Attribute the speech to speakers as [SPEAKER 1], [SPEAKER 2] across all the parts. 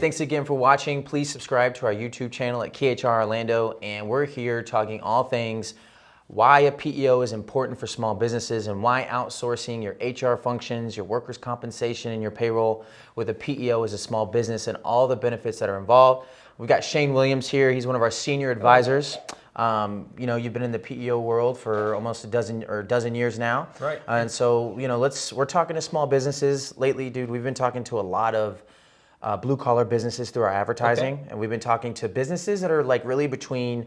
[SPEAKER 1] thanks again for watching. Please subscribe to our YouTube channel at KHR Orlando, and we're here talking all things why a PEO is important for small businesses and why outsourcing your HR functions, your workers' compensation, and your payroll with a PEO is a small business and all the benefits that are involved. We've got Shane Williams here. He's one of our senior advisors. You've been in the PEO world for almost a dozen years now.
[SPEAKER 2] Right.
[SPEAKER 1] And so, we're talking to small businesses lately, dude. We've been talking to a lot of blue collar businesses through our advertising.
[SPEAKER 2] Okay.
[SPEAKER 1] And we've been talking to businesses that are like really between,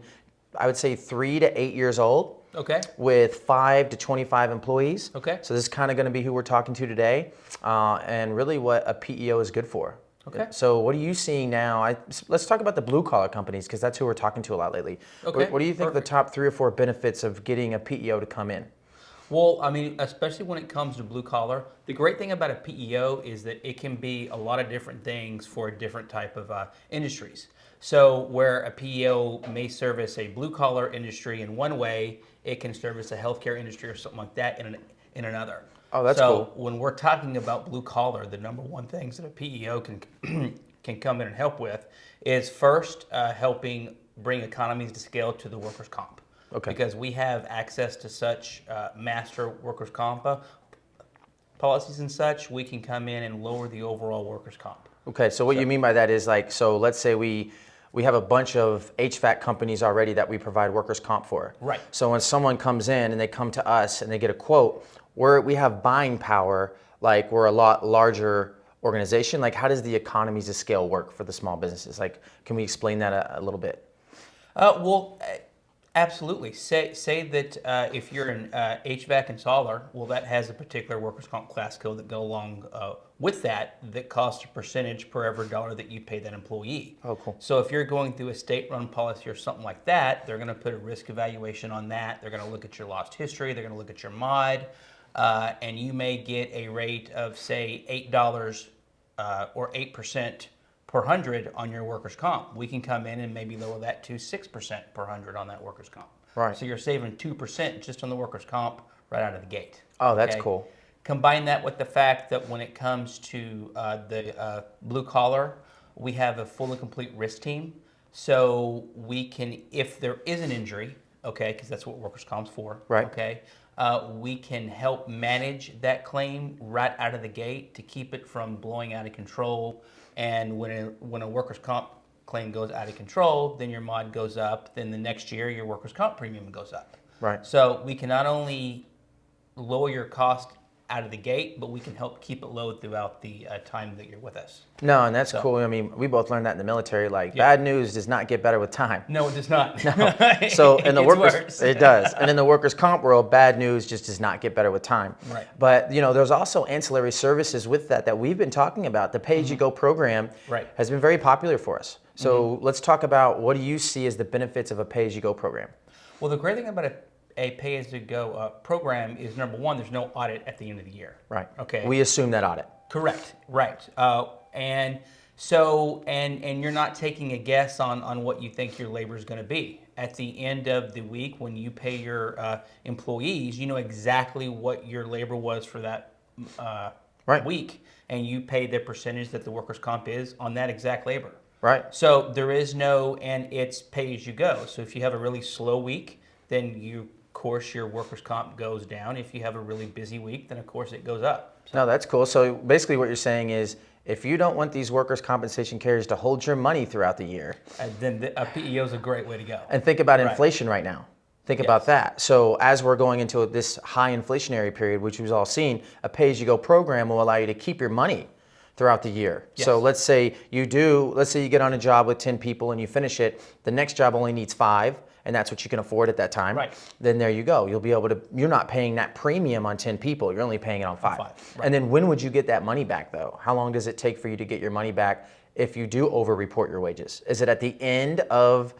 [SPEAKER 1] I would say 3 to 8 years old.
[SPEAKER 2] Okay.
[SPEAKER 1] With 5 to 25 employees.
[SPEAKER 2] Okay.
[SPEAKER 1] So this is kind of going to be who we're talking to today, and really what a PEO is good for.
[SPEAKER 2] Okay.
[SPEAKER 1] So what are you seeing now? Let's talk about the blue collar companies because that's who we're talking to a lot lately.
[SPEAKER 2] Okay.
[SPEAKER 1] What do you think the top 3 or 4 benefits of getting a PEO to come in?
[SPEAKER 2] Well, I mean, especially when it comes to blue collar, the great thing about a PEO is that it can be a lot of different things for different type of industries. So where a PEO may service a blue collar industry in one way, it can service a healthcare industry or something like that in another.
[SPEAKER 1] Oh, that's
[SPEAKER 2] cool.
[SPEAKER 1] cool.
[SPEAKER 2] So when we're talking about blue collar, the number one things that a PEO can come in and help with is first helping bring economies to scale to the workers' comp.
[SPEAKER 1] Okay.
[SPEAKER 2] Because we have access to such master workers' comp policies and such, we can come in and lower the overall workers' comp.
[SPEAKER 1] Okay, so what you mean by that is so let's say we have a bunch of HVAC companies already that we provide workers' comp for.
[SPEAKER 2] Right.
[SPEAKER 1] So when someone comes in and they come to us and they get a quote, we have buying power, like we're a lot larger organization. Like how does the economies of scale work for the small businesses? Like, can we explain that a little bit?
[SPEAKER 2] Absolutely. Say that if you're an HVAC installer, well, that has a particular workers' comp class code that go along with that costs a percentage per every dollar that you pay that employee.
[SPEAKER 1] Oh, cool.
[SPEAKER 2] So if you're going through a state-run policy or something like that, they're going to put a risk evaluation on that. They're going to look at your lost history. They're going to look at your mod, and you may get a rate of say $8 or 8% per 100 on your workers' comp. We can come in and maybe lower that to 6% per 100 on that workers' comp.
[SPEAKER 1] Right.
[SPEAKER 2] So you're saving 2% just on the workers' comp right out of the gate.
[SPEAKER 1] Oh, that's cool.
[SPEAKER 2] Combine that with the fact that when it comes to the blue collar, we have a full and complete risk team. So we can, if there is an injury, okay, because that's what workers' comp's for,
[SPEAKER 1] right?
[SPEAKER 2] Okay, we can help manage that claim right out of the gate to keep it from blowing out of control. And when a workers' comp claim goes out of control, then your mod goes up. Then the next year, your workers' comp premium goes up.
[SPEAKER 1] Right.
[SPEAKER 2] So we can not only lower your cost out of the gate, but we can help keep it low throughout the time that you're with us.
[SPEAKER 1] No, and that's cool. I mean, we both learned that in the military. Like, bad news does not get better with time.
[SPEAKER 2] No, it does not.
[SPEAKER 1] No. So in the workers, it does. And in the workers' comp world, bad news just does not get better with time.
[SPEAKER 2] Right.
[SPEAKER 1] But there's also ancillary services with that we've been talking about. The pay-as-you-go program has been very popular for us. So let's talk about what do you see as the benefits of a pay-as-you-go program?
[SPEAKER 2] Well, the great thing about a pay-as-you-go program is, number one, there's no audit at the end of the year.
[SPEAKER 1] Right.
[SPEAKER 2] Okay.
[SPEAKER 1] We assume that audit.
[SPEAKER 2] Correct. Right. And you're not taking a guess on what you think your labor is going to be. At the end of the week, when you pay your employees, you know exactly what your labor was for that week, and you pay the percentage that the workers' comp is on that exact labor.
[SPEAKER 1] Right.
[SPEAKER 2] So there is and it's pay-as-you-go. So if you have a really slow week, then of course your workers' comp goes down. If you have a really busy week, then of course it goes up.
[SPEAKER 1] So. No, that's cool. So basically what you're saying is if you don't want these workers' compensation carriers to hold your money throughout the year,
[SPEAKER 2] then a PEO is a great way to go.
[SPEAKER 1] And think about inflation right now. Think about that. So as we're going into this high inflationary period, which we've all seen, a pay-as-you-go program will allow you to keep your money throughout the year. Yes. So let's say you get on a job with 10 people and you finish it, the next job only needs 5, and that's what you can afford at that time.
[SPEAKER 2] Right.
[SPEAKER 1] Then there you go. You'll be able to, you're not paying that premium on 10 people, you're only paying it on 5.
[SPEAKER 2] Right.
[SPEAKER 1] And then when would you get that money back though? How long does it take for you to get your money back if you do over-report your wages? Is it at the end of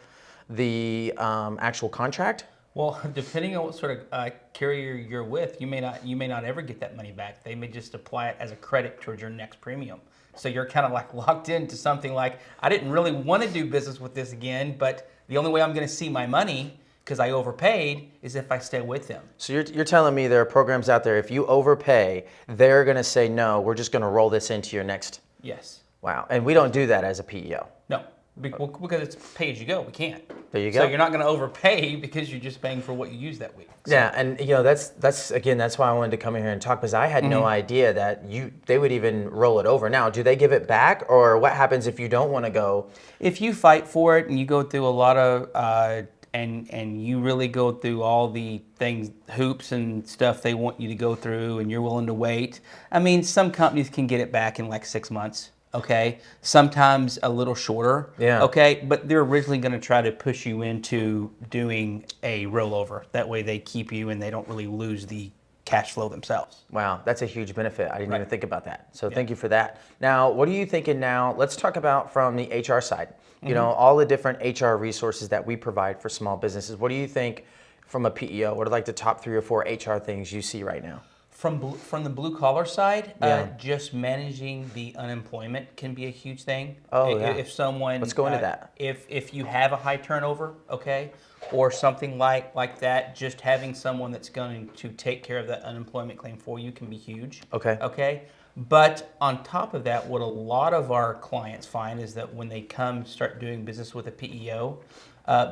[SPEAKER 1] the actual contract?
[SPEAKER 2] Well, depending on what sort of carrier you're with, you may not ever get that money back. They may just apply it as a credit towards your next premium. So you're kind of like locked into something like, I didn't really want to do business with this again, but the only way I'm going to see my money, because I overpaid, is if I stay with them.
[SPEAKER 1] So you're telling me there are programs out there, if you overpay, they're going to say, no, we're just going to roll this into your next.
[SPEAKER 2] Yes.
[SPEAKER 1] Wow. And we don't do that as a PEO.
[SPEAKER 2] No, because it's pay as you go. We can't.
[SPEAKER 1] There you go.
[SPEAKER 2] So you're not going to overpay because you're just paying for what you use that week. So,
[SPEAKER 1] Yeah, and that's again, that's why I wanted to come in here and talk, because I had no idea that they would even roll it over. Now, do they give it back, or what happens if you don't want to go?
[SPEAKER 2] if you fight for it and you go through a lot of and you really go through all the things, hoops and stuff they want you to go through, and you're willing to wait. I mean, some companies can get it back in like 6 months. Okay, sometimes a little shorter.
[SPEAKER 1] Yeah.
[SPEAKER 2] Okay, but they're originally going to try to push you into doing a rollover. That way, they keep you and they don't really lose the cash flow themselves.
[SPEAKER 1] Wow, that's a huge benefit. I didn't even think about that. So thank you for that. Now, what are you thinking now? Let's talk about from the HR side. You know, all the different HR resources that we provide for small businesses. What do you think from a PEO? What are like the top 3 or 4 HR things you see right now?
[SPEAKER 2] From the blue collar side,
[SPEAKER 1] Yeah.
[SPEAKER 2] just managing the unemployment can be a huge thing.
[SPEAKER 1] Oh, yeah.
[SPEAKER 2] If someone,
[SPEAKER 1] Let's go into that.
[SPEAKER 2] If you have a high turnover, okay, or something like that, just having someone that's going to take care of that unemployment claim for you can be huge.
[SPEAKER 1] Okay.
[SPEAKER 2] Okay. But on top of that, what a lot of our clients find is that when they come start doing business with a PEO,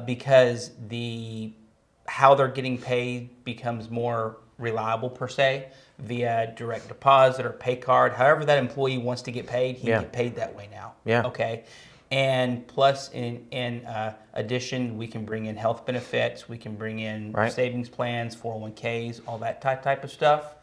[SPEAKER 2] because how they're getting paid becomes more reliable per se, via direct deposit or pay card. However that employee wants to get paid, he can get paid that way now.
[SPEAKER 1] Yeah.
[SPEAKER 2] Okay. And plus, in addition, we can bring in health benefits, we can bring in savings plans, 401ks, all that type of stuff.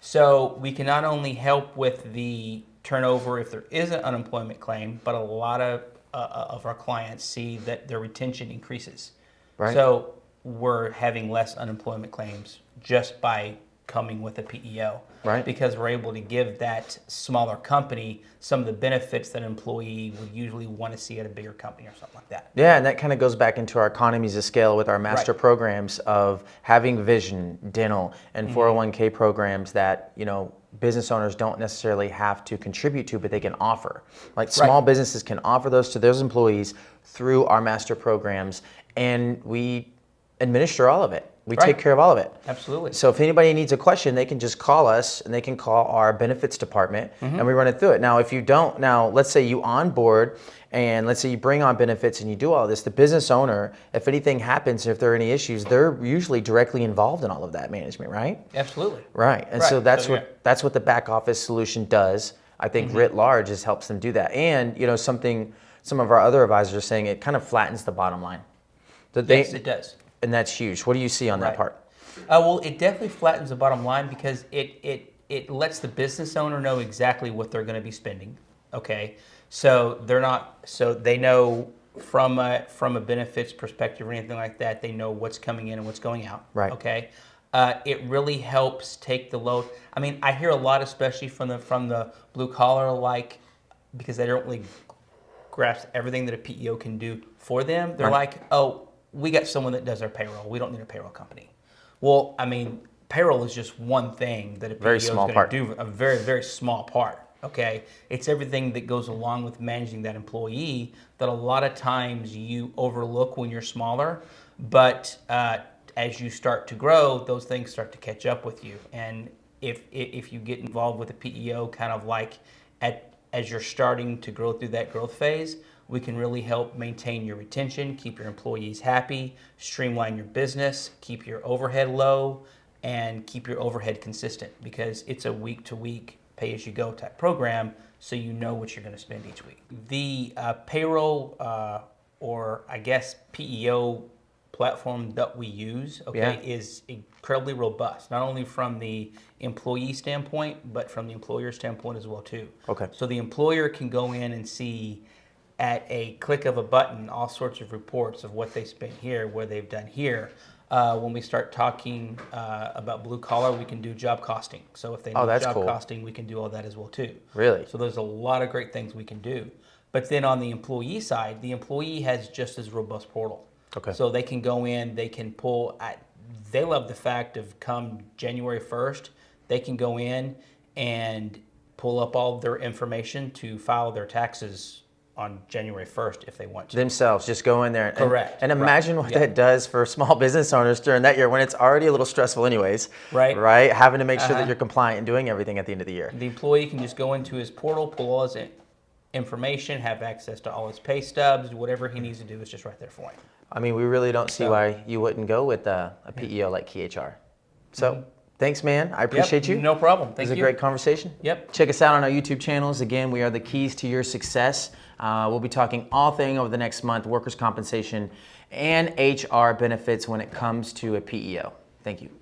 [SPEAKER 2] So we can not only help with the turnover if there is an unemployment claim, but a lot of our clients see that their retention increases.
[SPEAKER 1] Right.
[SPEAKER 2] So we're having less unemployment claims just by coming with a PEO.
[SPEAKER 1] Right.
[SPEAKER 2] Because we're able to give that smaller company some of the benefits that an employee would usually want to see at a bigger company or something like that.
[SPEAKER 1] Yeah, and that kind of goes back into our economies of scale with our master programs of having vision, dental, and 401k programs that, business owners don't necessarily have to contribute to, but they can offer. Like small businesses can offer those to those employees through our master programs, and we administer all of it. We take care of all of it.
[SPEAKER 2] Absolutely.
[SPEAKER 1] So if anybody needs a question, they can just call us, and they can call our benefits department, and we run it through it. Now, if you don't, let's say you onboard, and let's say you bring on benefits and you do all this, the business owner, if anything happens, if there are any issues, they're usually directly involved in all of that management, right?
[SPEAKER 2] Absolutely.
[SPEAKER 1] Right. And so that's what the back office solution does. I think writ large is helps them do that. And some of our other advisors are saying it kind of flattens the bottom line.
[SPEAKER 2] Yes, it does.
[SPEAKER 1] And that's huge. What do you see on that part?
[SPEAKER 2] Well, it definitely flattens the bottom line because it lets the business owner know exactly what they're going to be spending. Okay, so they know from a benefits perspective or anything like that, they know what's coming in and what's going out.
[SPEAKER 1] Right.
[SPEAKER 2] Okay, it really helps take the load. I mean, I hear a lot, especially from the blue collar, because they don't really grasp everything that a PEO can do for them. They're like, oh, we got someone that does our payroll. We don't need a payroll company. Well, I mean, payroll is just one thing that a PEO is going to do, a very, very small part, okay? It's everything that goes along with managing that employee that a lot of times you overlook when you're smaller, but as you start to grow, those things start to catch up with you. And if you get involved with a PEO kind of as you're starting to grow through that growth phase, we can really help maintain your retention, keep your employees happy, streamline your business, keep your overhead low, and keep your overhead consistent because it's a week-to-week, pay-as-you-go type program, so you know what you're going to spend each week. The payroll, or I guess PEO platform that we use, is incredibly robust, not only from the employee standpoint, but from the employer standpoint as well too.
[SPEAKER 1] Okay.
[SPEAKER 2] So the employer can go in and see at a click of a button all sorts of reports of what they spent here, what they've done here. When we start talking about blue collar, we can do job costing. So if they need job costing, we can do all that as well too.
[SPEAKER 1] Really?
[SPEAKER 2] So there's a lot of great things we can do. But then on the employee side, the employee has just as robust portal.
[SPEAKER 1] Okay.
[SPEAKER 2] So they can go in, they can pull. They love the fact of come January 1st, they can go in and pull up all of their information to file their taxes on January 1st if they want to.
[SPEAKER 1] Themselves, just go in there.
[SPEAKER 2] Correct.
[SPEAKER 1] And imagine what that does for small business owners during that year when it's already a little stressful anyways. Right? Having to make sure that you're compliant and doing everything at the end of the year.
[SPEAKER 2] The employee can just go into his portal, pull all his information, have access to all his pay stubs, whatever he needs to do is just right there for him.
[SPEAKER 1] I mean, we really don't see
[SPEAKER 2] So-
[SPEAKER 1] why you wouldn't go with a PEO like KHR. So thanks, man. I
[SPEAKER 2] Yep,
[SPEAKER 1] appreciate you.
[SPEAKER 2] no problem.
[SPEAKER 1] It
[SPEAKER 2] Thank
[SPEAKER 1] was a
[SPEAKER 2] you.
[SPEAKER 1] great conversation.
[SPEAKER 2] Yep.
[SPEAKER 1] Check us out on our YouTube channels. Again, we are the keys to your success. We'll be talking all thing over the next month, workers' compensation and HR benefits when it comes to a PEO. Thank you.